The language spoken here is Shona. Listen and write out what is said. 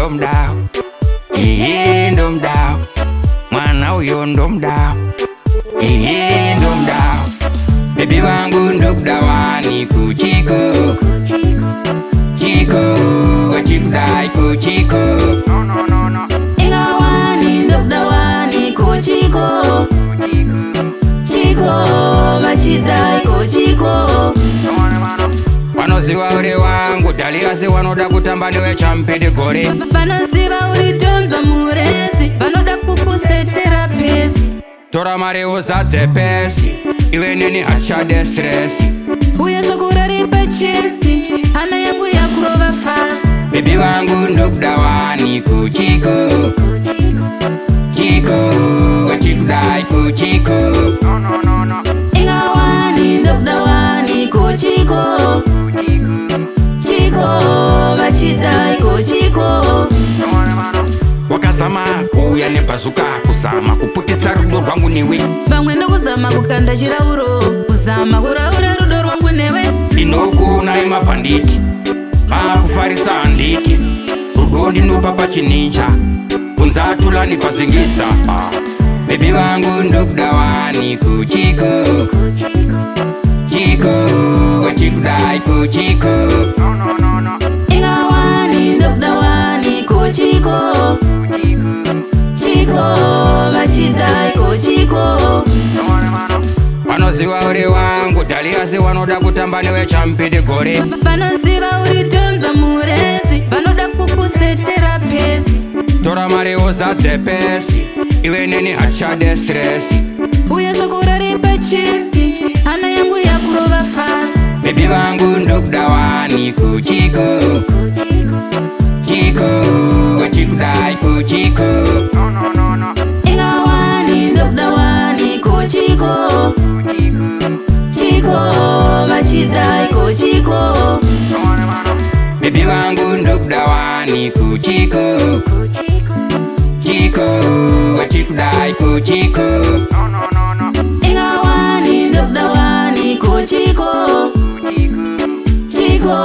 ndomdao, ndomdao, mwana uyo ndomdao, ndomdao. Baby wangu ndokudawani kuchiko, chiko, wachikudai kuchiko. Ingawani ndokudawani kuchiko, chiko, wachidai kuchiko. Panoziva uri wangu talikasi wanoda kutamba niwe champede gore. Panoziva uri tonza muresi, vanoda kukusetera pesi. Tora mari uzadze pesi, iwe neni hachade stress. Uya chokurari pa chesti, hana yangu ya kurova fast. Baby wangu ndokudawani kuchiko, chiko, wachikudai kuchiko. Ingawani ndokudawani kuchiko, chiko, wachidai kuchiko. Wakazama kuya nebazuka kuzama kuputitsa rudo rwangu newe. Vamwe ndokuzama kukanda chirauro, kuzama kuraura rudo rwangu newe. Ndinokuna emabhanditi, kufarisa handiti. Rudo ndinopa pachininja, kunzatulani pazingisa. Baby wangu ndokudawani kuchiko, chiko, wachikudai kuchiko. Ingawani ndokudawani kuchiko, chiko, wachidai kuchiko. Panoziva uri wangu talikasi wanoda kutamba niwe champede gore. Panoziva uri tonza muresi, vanoda kukusetera pesi. Tora mari uzadze pesi, iwe neni hachade stress. Uya chokurari pa chesti, hana yangu ya kurova fast. Baby wangu ndokudawani kuchiko, chiko, wachikudai kuchiko. Ingawani ndokudawani kuchiko, chiko, wachidai kuchiko. Baby wangu ndokudawani kuchiko, chiko, wachikudai kuchiko. Ingawani ndokudawani kuchiko, chiko,